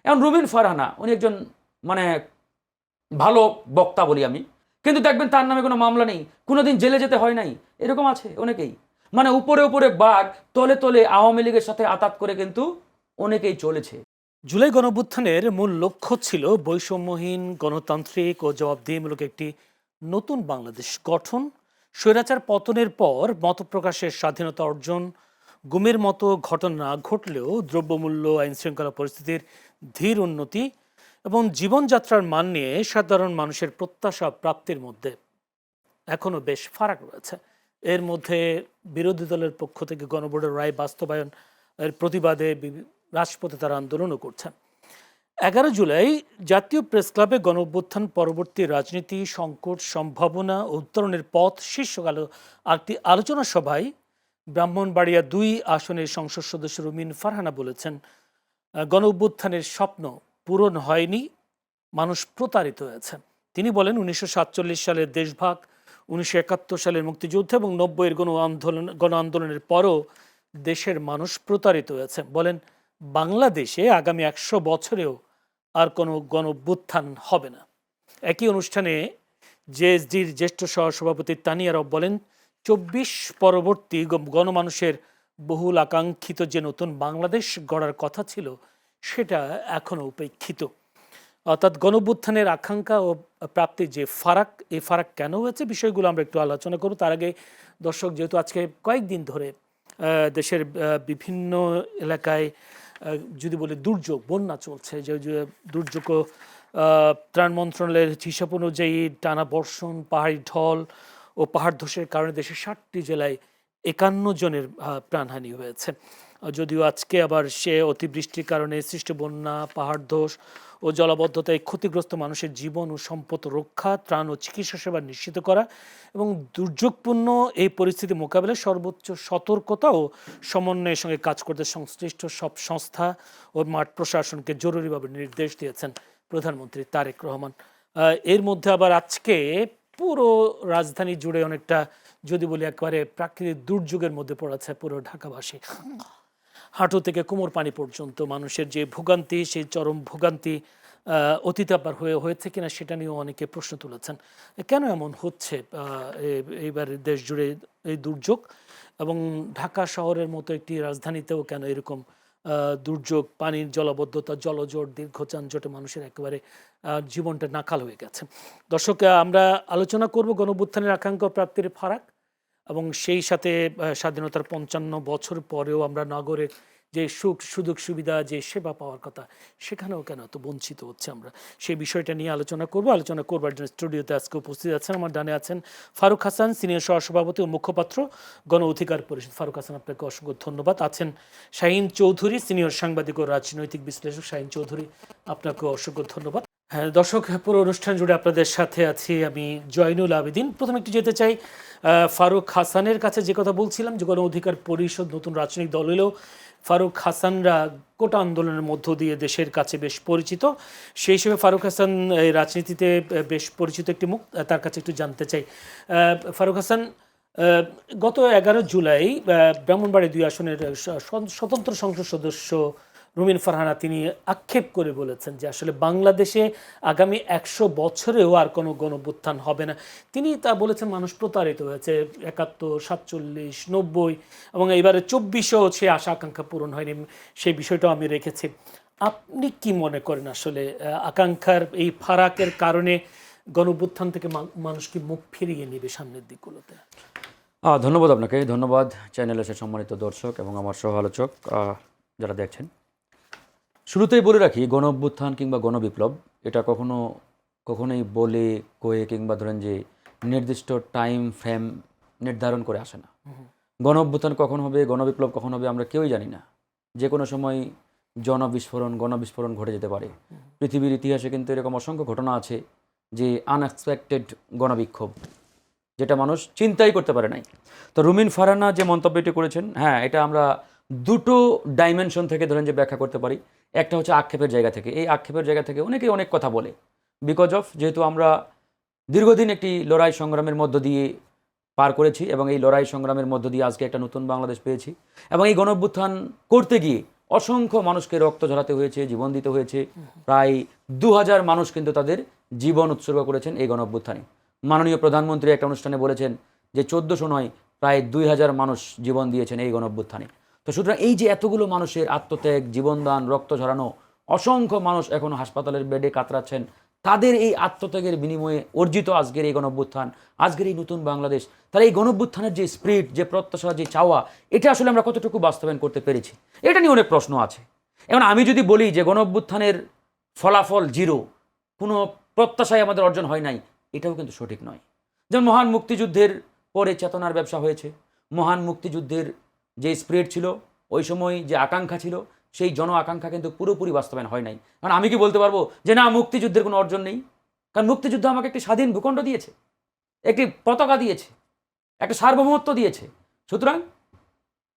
এখন রুমিন ফারহানা উনি একজন মানে ভালো বক্তা বলি আমি, কিন্তু দেখবেন তার নামে কোনো মামলা নেই, কোনোদিন জেলে যেতে হয় নাই, এরকম আছে অনেকেই। মানে উপরে উপরে বাঘ, তলে তলে আওয়ামী লীগের সাথে আতাত করে কিন্তু অনেকেই চলেছে। জুলাই গণঅভ্যুত্থানের মূল লক্ষ্য ছিল বৈষম্যহীন, গণতান্ত্রিক ও জবাবদিহিমূলক একটি নতুন বাংলাদেশ গঠন। স্বৈরাচার পতনের পর মতপ্রকাশের স্বাধীনতা অর্জন, গুমের মতো ঘটনা ঘটলেও দ্রব্যমূল্য, আইনশৃঙ্খলা পরিস্থিতির ধীর উন্নতি এবং জীবনযাত্রার মান নিয়ে সাধারণ মানুষের প্রত্যাশা প্রাপ্তির মধ্যে এখনও বেশ ফারাক রয়েছে। এর মধ্যে বিরোধী দলের পক্ষ থেকে গণভোটের রায় বাস্তবায়ন এর প্রতিবাদে রাজপথে তারা আন্দোলনও করছেন। 11 জুলাই জাতীয় প্রেস ক্লাবে গণঅভ্যুত্থান পরবর্তী রাজনীতি, সংকট, সম্ভাবনা ও উত্তরণের পথ শীর্ষক একটি আলোচনা সভায় ব্রাহ্মণবাড়িয়া 2 আসনের সংসদ সদস্য রুমিন ফারহানা বলেছেন, গণঅভ্যুত্থানের স্বপ্ন পূরণ হয়নি, মানুষ প্রতারিত হয়েছে। তিনি বলেন 1947 সালের দেশভাগ, 1971 সালের মুক্তিযুদ্ধ এবং 90-এর গণ আন্দোলনের পরও দেশের মানুষ প্রতারিত হয়েছে। বলেন বাংলাদেশে আগামী 100 বছরেও আর কোনো গণঅভ্যুত্থান হবে না। একই অনুষ্ঠানে জেএসডির জ্যেষ্ঠ সহসভাপতি তানিয়া রব বলেন 24 পরবর্তী গণমানুষের বহুল আকাঙ্ক্ষিত যে নতুন বাংলাদেশ গড়ার কথা ছিল সেটা এখনো উপেক্ষিত। অর্থাৎ গণঅভ্যুত্থানের আকাঙ্ক্ষা ও প্রাপ্তির যে ফারাক, এই ফারাক কেন হয়েছে বিষয়গুলো আমরা একটু আলোচনা করব। তার আগে দর্শক, যেহেতু আজকে কয়েকদিন ধরে দেশের বিভিন্ন এলাকায় যদি বলি দুর্যোগ, বন্যা চলছে, যে দুর্যোগ ত্রাণ মন্ত্রণালয়ের হিসাব অনুযায়ী টানা বর্ষণ, পাহাড়ি ঢল ও পাহাড় ধসের কারণে দেশের 7টি জেলায় 51 জনের প্রাণহানি হয়েছে। যদিও আজকে আবার সে অতিবৃষ্টির কারণে সৃষ্ট বন্যা, পাহাড় ধস ও জলাবদ্ধতায় ক্ষতিগ্রস্ত মানুষের জীবন ও সম্পদ রক্ষা, ত্রাণ ও চিকিৎসা সেবা নিশ্চিত করা এবং দুর্যোগপূর্ণ এই পরিস্থিতি মোকাবিলায় সর্বোচ্চ সতর্কতা ও সমন্বয়ের সঙ্গে কাজ করতে সংশ্লিষ্ট সব সংস্থা ও মাঠ প্রশাসনকে জরুরিভাবে নির্দেশ দিয়েছেন প্রধানমন্ত্রী তারেক রহমান। এর মধ্যে আবার আজকে পুরো রাজধানী জুড়ে অনেকটা যদি বলি একেবারে প্রাকৃতিক দুর্যোগের মধ্যে পড়েছে পুরো ঢাকাবাসী। হাঁটু থেকে কোমর পানি পর্যন্ত মানুষের যে ভোগান্তি, সেই চরম ভোগান্তি অতীতে আবার হয়েছে কিনা সেটা নিয়েও অনেকে প্রশ্ন তুলেছেন। কেন এমন হচ্ছে এইবার দেশ জুড়ে এই দুর্যোগ, এবং ঢাকা শহরের মতো একটি রাজধানীতেও কেন এরকম দুর্যোগ, পানির জলাবদ্ধতা, জলজট, দীর্ঘ যানজটে মানুষের একেবারে জীবনটা নাকাল হয়ে গেছে। দর্শক, আমরা আলোচনা করব গণঅভ্যুত্থানের আকাঙ্ক্ষা প্রাপ্তির ফারাক এবং সেই সাথে স্বাধীনতার 55 বছর পরেও আমরা নগরের যে সুযোগ সুবিধা, যে সেবা পাওয়ার কথা, সেখানেও কেন এত বঞ্চিত হচ্ছে আমরা, সেই বিষয়টা নিয়ে আলোচনা করব। আলোচনা করবার জন্য স্টুডিওতে আজকে উপস্থিত আছেন, আমার ডানে আছেন ফারুক হাসান, সিনিয়র সহসভাপতি ও মুখপাত্র গণ অধিকার পরিষদ। ফারুক হাসান, আপনাকে অসংখ্য ধন্যবাদ। আছেন শাহীন চৌধুরী, সিনিয়র সাংবাদিক ও রাজনৈতিক বিশ্লেষক। শাহীন চৌধুরী, আপনাকে অসংখ্য ধন্যবাদ। হ্যাঁ দর্শক, পুরো অনুষ্ঠান জুড়ে আপনাদের সাথে আছি আমি জয়নুল আবেদিন। প্রথমে একটু যেতে চাই ফারুক হাসানের কাছে। যে কথা বলছিলাম যে গণ অধিকার পরিষদ নতুন রাজনৈতিক দল হলেও ফারুক হাসানরা কোটা আন্দোলনের মধ্য দিয়ে দেশের কাছে বেশ পরিচিত। সেই হিসেবে ফারুক হাসান এই রাজনীতিতে বেশ পরিচিত একটি মুখ, তার কাছে একটু জানতে চাই। ফারুক হাসান, গত 11 জুলাই ব্রাহ্মণবাড়িয়া 2 আসনের স্বতন্ত্র সংসদ সদস্য রুমিন ফারহানা তিনি আক্ষেপ করে বলেছেন যে আসলে বাংলাদেশে আগামী 100 বছরেও আর কোনো গণঅভ্যুত্থান হবে না। তিনি তা বলেছেন মানুষ প্রতারিত হয়েছে, 71, 47, 90 এবং এবারে 24-ও সে আশা আকাঙ্ক্ষা পূরণ হয়নি, সেই বিষয়টাও আমি রেখেছি। আপনি কি মনে করেন আসলে আকাঙ্ক্ষার এই ফারাকের কারণে গণঅভ্যুত্থান থেকে মানুষ কি মুখ ফিরিয়ে নেবে সামনের দিকগুলোতে? ধন্যবাদ আপনাকে, ধন্যবাদ চ্যানেলের সম্মানিত দর্শক এবং আমার সহ আলোচক যারা দেখছেন। শুরুতেই বলে রাখি, গণ অভ্যুত্থান কিংবা গণবিপ্লব এটা কখনোই বলে কয়ে কিংবা ধরেন যে নির্দিষ্ট টাইম ফ্রেম নির্ধারণ করে আসে না। গণ অভ্যুত্থান কখন হবে, গণবিপ্লব কখন হবে আমরা কেউই জানি না। যে কোনো সময় গণবিস্ফোরণ ঘটে যেতে পারে। পৃথিবীর ইতিহাসে কিন্তু এরকম অসংখ্য ঘটনা আছে যে আনএক্সপেক্টেড গণবিক্ষোভ, যেটা মানুষ চিন্তাই করতে পারে নাই। তো রুমিন ফারহানা যে মন্তব্যটি করেছেন, হ্যাঁ এটা আমরা দুটো ডাইমেনশন থেকে ধরেন যে ব্যাখ্যা করতে পারি। একটা হচ্ছে আক্ষেপের জায়গা থেকে। এই আক্ষেপের জায়গা থেকে অনেকেই অনেক কথা বলে, বিকজ অফ যেহেতু আমরা দীর্ঘদিন একটি লড়াই সংগ্রামের মধ্য দিয়ে পার করেছি এবং এই লড়াই সংগ্রামের মধ্য দিয়ে আজকে একটা নতুন বাংলাদেশ পেয়েছি এবং এই গণঅভ্যুত্থান করতে গিয়ে অসংখ্য মানুষকে রক্ত ঝরাতে হয়েছে, জীবন দিতে হয়েছে। প্রায় 2000 মানুষ কিন্তু তাদের জীবন উৎসর্গ করেছেন এই গণ অভ্যুত্থানে। মাননীয় প্রধানমন্ত্রী একটা অনুষ্ঠানে বলেছেন যে 1400 নয়, প্রায় 2000 মানুষ জীবন দিয়েছেন এই গণ অভ্যুত্থানে। তো সুতরাং এই যে এতগুলো মানুষের আত্মত্যাগ, জীবনদান, রক্ত ঝরানো, অসংখ্য মানুষ এখনো হাসপাতালের বেডে কাতরাচ্ছেন, তাদের এই আত্মত্যাগের বিনিময়ে অর্জিত আজকের এই গণ অভ্যুত্থান, আজকের এই নতুন বাংলাদেশ। তাহলে এই গণ অভ্যুত্থানের যে স্পিরিট, যে প্রত্যাশা, যে চাওয়া, এটা আসলে আমরা কতটুকু বাস্তবায়ন করতে পেরেছি, এটা নিয়ে অনেক প্রশ্ন আছে। এখন আমি যদি বলি যে গণ অভ্যুত্থানের ফলাফল 0, কোনো প্রত্যাশাই আমাদের অর্জন হয় নাই, এটাও কিন্তু সঠিক নয়। যেমন মহান মুক্তিযুদ্ধের পরে চেতনার ব্যবসা হয়েছে, মহান মুক্তিযুদ্ধের যে স্পিরিট ছিল, ওই সময় যে আকাঙ্ক্ষা ছিল, সেই জন আকাঙ্ক্ষা কিন্তু পুরোপুরি বাস্তবায়ন হয় নাই। কারণ আমি কি বলতে পারবো যে না, মুক্তিযুদ্ধের কোনো অর্জন নেই? কারণ মুক্তিযুদ্ধ আমাকে একটি স্বাধীন ভূখণ্ড দিয়েছে, একটি পতাকা দিয়েছে, একটা সার্বভৌমত্ব দিয়েছে। সুতরাং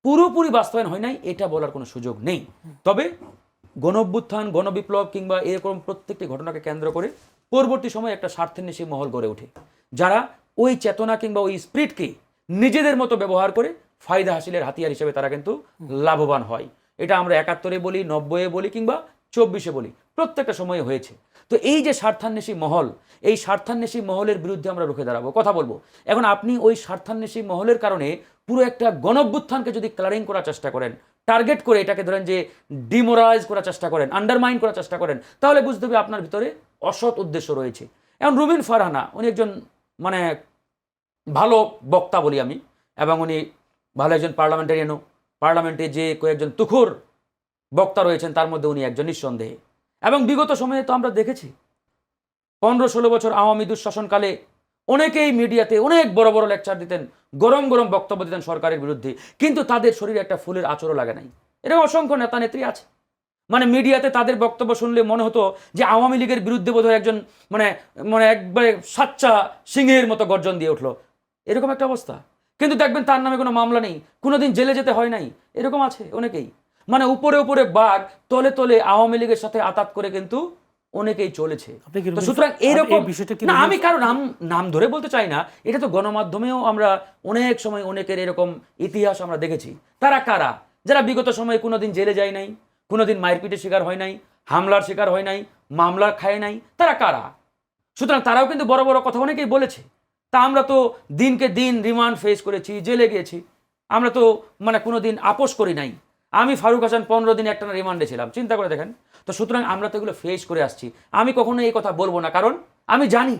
পুরোপুরি বাস্তবায়ন হয় নাই এটা বলার কোনো সুযোগ নেই। তবে গণ অভ্যুত্থান, গণবিপ্লব কিংবা এরকম প্রত্যেকটি ঘটনাকে কেন্দ্র করে পরবর্তী সময়ে একটা স্বার্থান্বেষী মহল গড়ে ওঠে, যারা ওই চেতনা কিংবা ওই স্পিরিটকে নিজেদের মতো ব্যবহার করে ফায়দা হাসিলের হাতিয়ার হিসেবে তারা কিন্তু লাভবান হয়। এটা আমরা 71-এ বলি, 90-এ বলি কিংবা 24-এ বলি, প্রত্যেকটা সময়ে হয়েছে। তো এই যে স্বার্থান্বেষী মহল, এই স্বার্থান্বেষী মহলের বিরুদ্ধে আমরা রুখে দাঁড়াবো, কথা বলবো। এখন আপনি ওই স্বার্থান্বেষী মহলের কারণে পুরো একটা গণঅভ্যুত্থানকে যদি ক্লারিং করার চেষ্টা করেন, টার্গেট করে এটাকে ধরেন যে ডিমোরালাইজ করার চেষ্টা করেন, আন্ডারমাইন করার চেষ্টা করেন, তাহলে বুঝতে হবে আপনার ভিতরে অসৎ উদ্দেশ্য রয়েছে। এখন রুবিন ফারহানা, উনি একজন মানে ভালো বক্তা বলি আমি, এবং উনি ভালো একজন পার্লামেন্টারিয়ানও। পার্লামেন্টে যে কয়েকজন তুখোর বক্তা রয়েছেন তার মধ্যে উনি একজন নিঃসন্দেহে। এবং বিগত সময়ে তো আমরা দেখেছি 15-16 বছর আওয়ামী দুঃশাসনকালে অনেকেই মিডিয়াতে অনেক বড় বড় লেকচার দিতেন, গরম গরম বক্তব্য দিতেন সরকারের বিরুদ্ধে, কিন্তু তাদের শরীরে একটা ফুলের আঁচড়ও লাগে নাই। এরকম অসংখ্য নেতা নেত্রী আছে, মানে মিডিয়াতে তাদের বক্তব্য শুনলে মনে হতো যে আওয়ামী লীগের বিরুদ্ধে বোধহয় একজন মানে মানে একবারে সাচ্চা সিংহের মতো গর্জন দিয়ে উঠলো, এরকম একটা অবস্থা। কিন্তু দেখবেন তার নামে কোনো মামলা নেই, কোনোদিন জেলে যেতে হয় নাই, এরকম আছে অনেকেই। মানে উপরে উপরে বাঘ, তলে তলে আওয়ামী লীগের সাথে আতাত করে কিন্তু অনেকেই চলেছে। তো সুতরাং এইরকম না, আমি কারো নাম ধরে বলতে চাই না, এটা তো গণমাধ্যমেও আমরা অনেক সময় অনেকের এরকম ইতিহাস আমরা দেখেছি। তারা কারা? যারা বিগত সময়ে কোনোদিন জেলে যায় নাই, কোনোদিন মারপিটের শিকার হয় নাই, হামলার শিকার হয় নাই, মামলা খায় নাই, তারা কারা? সুতরাং তারাও কিন্তু বড় বড় কথা অনেকেই বলেছে। তা আমরা তো দিনকে দিন রিমান্ড ফেস করেছি, জেলে গিয়েছি, আমরা তো মানে কোনোদিন আপোষ করি নাই। আমি ফারুক হাসান 15 দিন একটানা রিমান্ডে ছিলাম, চিন্তা করে দেখেন। তো সুতরাং আমরা তো এগুলো ফেস করে আসছি। আমি কখনো এই কথা বলবো না, কারণ আমি জানি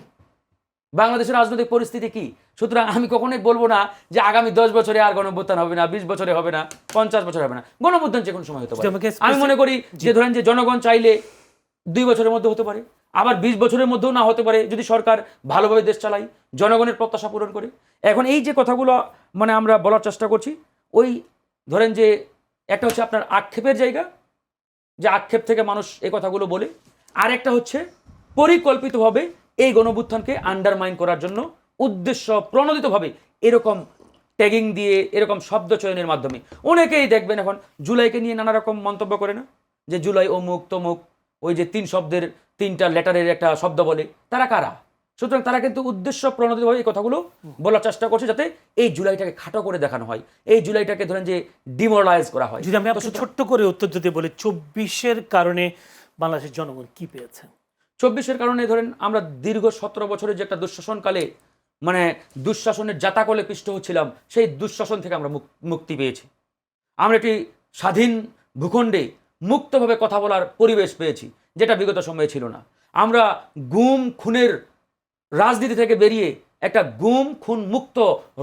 বাংলাদেশের রাজনৈতিক পরিস্থিতি কি। সুতরাং আমি কখনোই বলবো না যে আগামী 10 বছরে আর গণঅভ্যুত্থান হবে না, 20 বছরে হবে না, 50 বছরে হবে না। গণঅভ্যুত্থান যে কোনো সময় হতে পারে। আমি মনে করি যে ধরেন যে জনগণ চাইলে 2 বছরের মধ্যে হতে পারে, আবার 20 বছরের মধ্যেও না হতে পারে, যদি সরকার ভালোভাবে দেশ চালায়, জনগণের প্রত্যাশা পূরণ করে। এখন এই যে কথাগুলো মানে আমরা বলার চেষ্টা করছি, ওই ধরেন যে একটা হচ্ছে আপনার আক্ষেপের জায়গা, যে আক্ষেপ থেকে মানুষ এই কথাগুলো বলে, আর একটা হচ্ছে পরিকল্পিতভাবে এই গণঅভ্যুত্থানকে আন্ডারমাইন করার জন্য উদ্দেশ্য প্রণোদিতভাবে এরকম ট্যাগিং দিয়ে, এরকম শব্দ চয়নের মাধ্যমে অনেকেই দেখবেন এখন জুলাইকে নিয়ে নানা রকম মন্তব্য করে না, যে জুলাই অমুক তমুক, ওই যে 3 শব্দের 3টা লেটারের একটা শব্দ বলে, তারা কারা? সুতরাং তারা কিন্তু উদ্দেশ্য প্রণোদিতভাবে এই কথাগুলো বলার চেষ্টা করছে যাতে এই জুলাইটাকে খাটো করে দেখানো হয়, এই জুলাইটাকে ধরেন যে ডিমোরালাইজ করা হয়। যদি আমি আপনাকে ছোট্ট করে উত্তর দিতে বলি, 24-এর কারণে বাংলাদেশের জনগণ কি পেয়েছে? 24-এর কারণে ধরেন আমরা দীর্ঘ 17 বছরের যে একটা দুঃশাসনকালে মানে দুঃশাসনের জাতাকলে পিষ্ট হচ্ছিলাম, সেই দুঃশাসন থেকে আমরা মুক্তি পেয়েছি। আমরা একটি স্বাধীন ভূখণ্ডে মুক্তভাবে কথা বলার পরিবেশ পেয়েছি, যেটা বিগত সময়ে ছিল না। আমরা গুম খুনের রাজনীতি থেকে বেরিয়ে একটা গুম খুন মুক্ত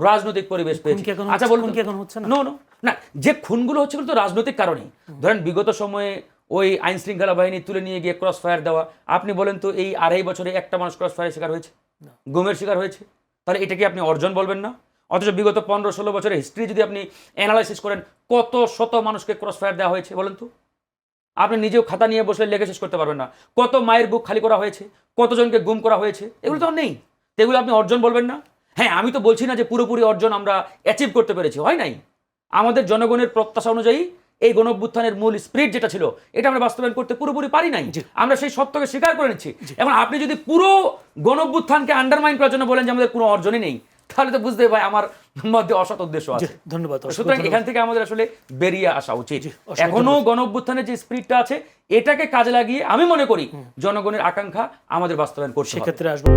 রাজনৈতিক পরিবেশ পেয়েছি। আচ্ছা বলুন, কি এখন হচ্ছে না? নো না, যে খুনগুলো হচ্ছে তো রাজনৈতিক কারণেই। ধরেন বিগত সময়ে ওই আইন শৃঙ্খলা বাহিনী তুলে নিয়ে গিয়ে ক্রস ফায়ার দেওয়া, আপনি বলেন তো এই 2.5 বছরে একটা মানুষ ক্রস ফায়ারের শিকার হয়েছে, গুমের শিকার হয়েছে? তাহলে এটা কি আপনি অর্জন বলবেন না? অথচ বিগত 15-16 বছরের হিস্ট্রি যদি আপনি অ্যানালাইসিস করেন, কত শত মানুষকে ক্রস ফায়ার দেওয়া হয়েছে বলেন তো? আপনি নিজেও খাতা নিয়ে বসলে লেখে শেষ করতে পারবেন না। কত মায়ের বুক খালি করা হয়েছে, কতজনকে গুম করা হয়েছে, এগুলো তো নেই। এগুলো আপনি অর্জন বলবেন না? হ্যাঁ, আমি তো বলছি না যে পুরোপুরি অর্জন আমরা অ্যাচিভ করতে পেরেছি, হয় নাই। আমাদের জনগণের প্রত্যাশা অনুযায়ী এই গণঅভ্যুত্থানের মূল স্পিরিট যেটা ছিল, এটা আমরা বাস্তবায়ন করতে পুরোপুরি পারি নাই। আমরা সেই সত্যকে স্বীকার করে নিচ্ছি। এখন আপনি যদি পুরো গণঅভ্যুত্থানকে আন্ডারমাইন করার জন্য বলেন যে আমাদের কোনো অর্জনই নেই, তাহলে তো বুঝতে ভাই আমার মধ্যে অসৎ উদ্দেশ্য জি, আছে। ধন্যবাদ, অসংখ্য সুতরাং ধন্যবাদ। এখান থেকে আমাদের আসলে বেরিয়ে আসা উচিত। অসংখ্য এখনো গণ অভ্যুত্থানের যে স্পিরিটটা আছে এটাকে কাজে লাগিয়ে আমি মনে করি জনগণের আকাঙ্ক্ষা আমাদের বাস্তবায়ন করতে হবে। সেক্ষেত্রে আসবো।